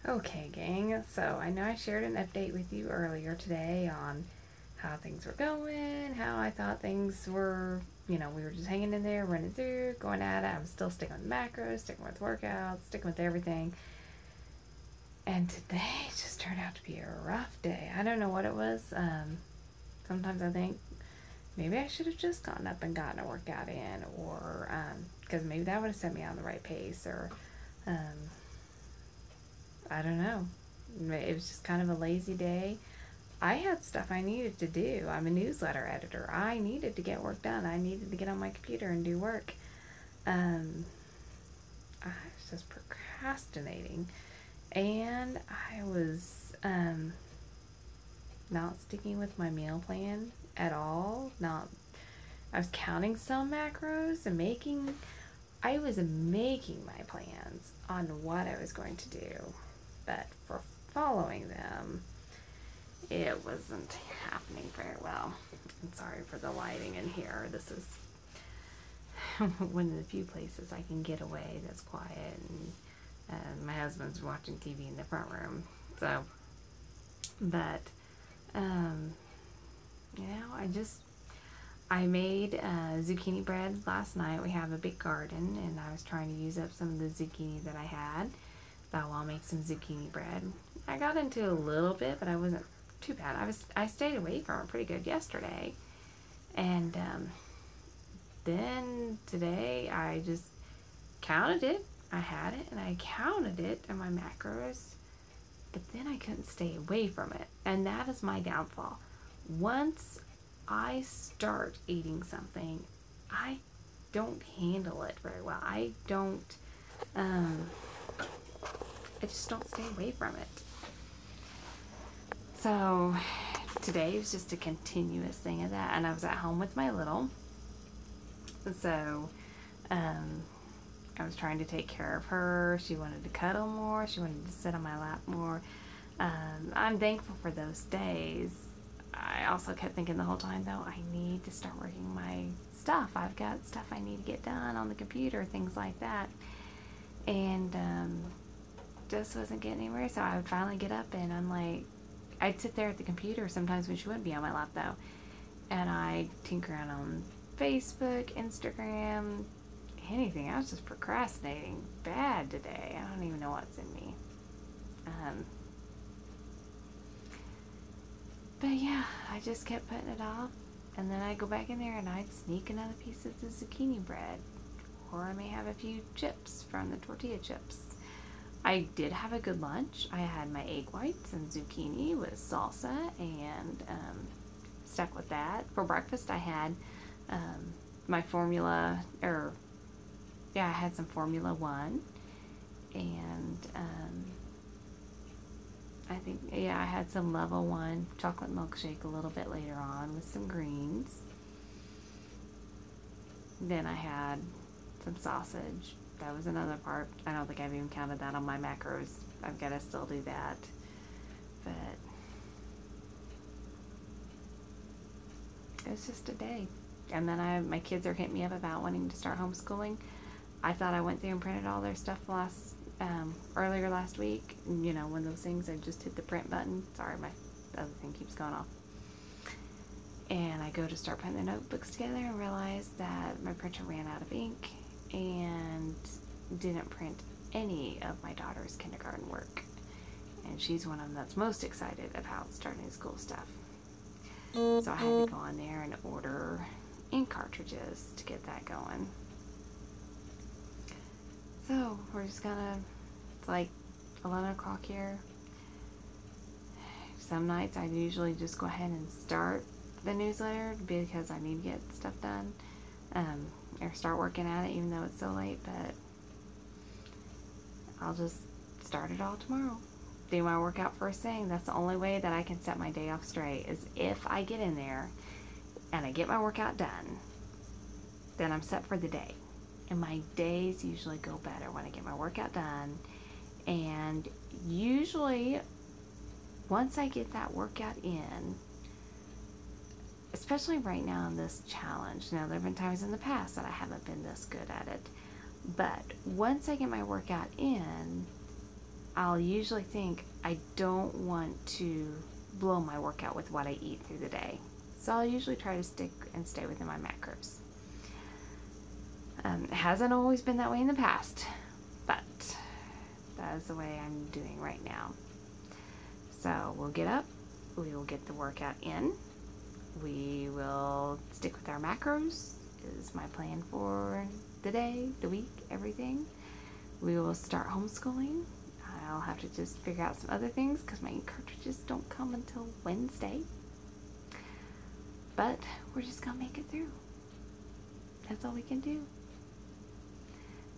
Okay, gang, so I know I shared an update with you earlier today on how things were going, how I thought things were, we were just hanging in there, running through, going at it. I was still sticking with macros, sticking with workouts, sticking with everything. And today just turned out to be a rough day. I don't know what it was. Sometimes I think maybe I should have just gotten up and gotten a workout in, or because maybe that would have set me on the right pace, or um, I don't know. It was just kind of a lazy day. I had stuff I needed to do. I'm a newsletter editor. I needed to get work done. I needed to get on my computer and do work. Um, I was just procrastinating, and I was not sticking with my meal plan at all. Not. I was counting some macros and making. I was making my plans on what I was going to do, but for following them, it wasn't happening very well. I'm sorry for the lighting in here. This is one of the few places I can get away that's quiet, and my husband's watching TV in the front room. So, but, um, I made zucchini bread last night. We have a big garden, and I was trying to use up some of the zucchini that I had. Thought, well, I'll make some zucchini bread. I got into a little bit, but I wasn't too bad. I stayed away from it pretty good yesterday, and then today I just counted it. I had it, and I counted it in my macros, but then I couldn't stay away from it, and that is my downfall. Once I start eating something, I don't handle it very well. I just don't stay away from it. So today was just a continuous thing of that, and I was at home with my little, so I was trying to take care of her. She wanted to cuddle more. She wanted to sit on my lap more. I'm thankful for those days. I also kept thinking the whole time, though, I need to start working my stuff. I've got stuff I need to get done on the computer, things like that, and just wasn't getting anywhere. So I would finally get up, and I'm like, I'd sit there at the computer sometimes when she wouldn't be on my lap, though, and I'd tinker around on Facebook, Instagram, anything. I was just procrastinating bad today. I don't even know what's in me. But yeah, I just kept putting it off, and then I'd go back in there and I'd sneak another piece of the zucchini bread, or I may have a few chips from the tortilla chips. I did have a good lunch. I had my egg whites and zucchini with salsa, and stuck with that. For breakfast, I had my formula, I had some Formula 1, and I had some level 1 chocolate milkshake a little bit later on with some greens. Then I had some sausage. That was another part. I don't think I've even counted that on my macros. I've got to still do that. But it was just a day. And then my kids are hitting me up about wanting to start homeschooling. I thought I went through and printed all their stuff earlier last week. You know, one of those things, I just hit the print button. Sorry, my other thing keeps going off. And I go to start putting the notebooks together and realize that my printer ran out of ink and didn't print any of my daughter's kindergarten work. And she's one of them that's most excited about starting school stuff. So I had to go on there and order ink cartridges to get that going. So we're just gonna, it's like 11 o'clock here. Some nights I usually just go ahead and start the newsletter because I need to get stuff done, or start working at it even though it's so late, but I'll just start it all tomorrow. Do my workout first thing. That's the only way that I can set my day off straight, is if I get in there and I get my workout done, then I'm set for the day. And my days usually go better when I get my workout done. And usually once I get that workout in, especially right now in this challenge, now there have been times in the past that I haven't been this good at it, but once I get my workout in, I'll usually think I don't want to blow my workout with what I eat through the day. So I'll usually try to stay within my macros. It hasn't always been that way in the past, but that is the way I'm doing right now. So we'll get up, we will get the workout in, we will stick with our macros, is my plan for the day, the week, everything. We will start homeschooling. I'll have to just figure out some other things because my ink cartridges don't come until Wednesday. But we're just going to make it through. That's all we can do.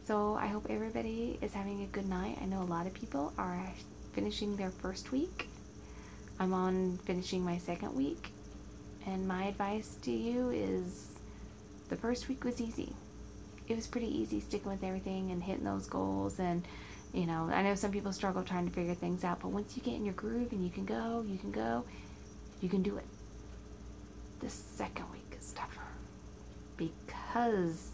So I hope everybody is having a good night. I know a lot of people are finishing their first week. I'm on finishing my second week. And my advice to you is the first week was easy. It was pretty easy sticking with everything and hitting those goals. And, you know, I know some people struggle trying to figure things out. But once you get in your groove and you can go, you can do it. The second week is tougher. Because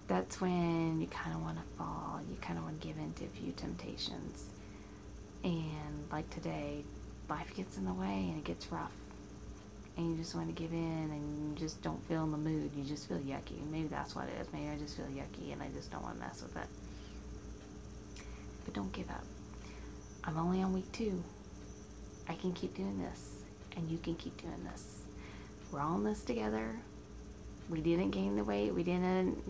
that's when you kind of want to fall. You kind of want to give in to a few temptations. And like today, life gets in the way and it gets rough. And you just want to give in and you just don't feel in the mood. You just feel yucky. Maybe that's what it is. Maybe I just feel yucky and I just don't want to mess with it. But don't give up. I'm only on week 2. I can keep doing this. And you can keep doing this. We're all in this together. We didn't gain the weight. We didn't,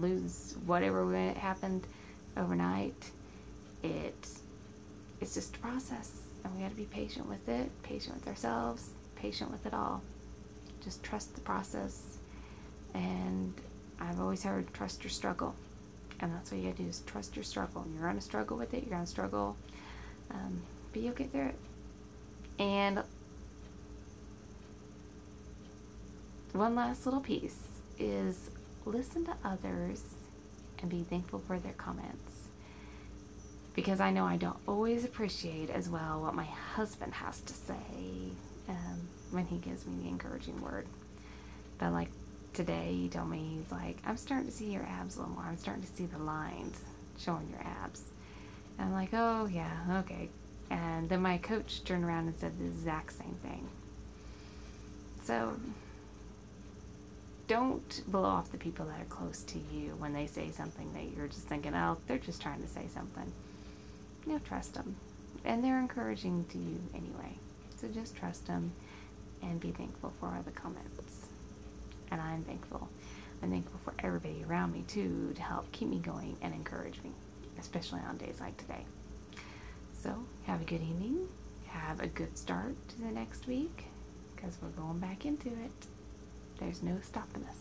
lose whatever happened overnight. It's just a process. And we got to be patient with it. Patient with ourselves. Patient with it all. Just trust the process. And I've always heard trust your struggle. And that's what you gotta do, is trust your struggle. You're gonna struggle with it. You're gonna struggle. But you'll get through it. And one last little piece is listen to others and be thankful for their comments. Because I know I don't always appreciate as well what my husband has to say when he gives me the encouraging word. But like today, he told me, he's like, I'm starting to see your abs a little more. I'm starting to see the lines showing your abs. And I'm like, oh yeah, okay. And then my coach turned around and said the exact same thing. So don't blow off the people that are close to you when they say something that you're just thinking, oh, they're just trying to say something. Trust them. And they're encouraging to you anyway. So just trust them and be thankful for all the comments. And I'm thankful. I'm thankful for everybody around me too to help keep me going and encourage me, especially on days like today. So have a good evening. Have a good start to the next week because we're going back into it. There's no stopping us.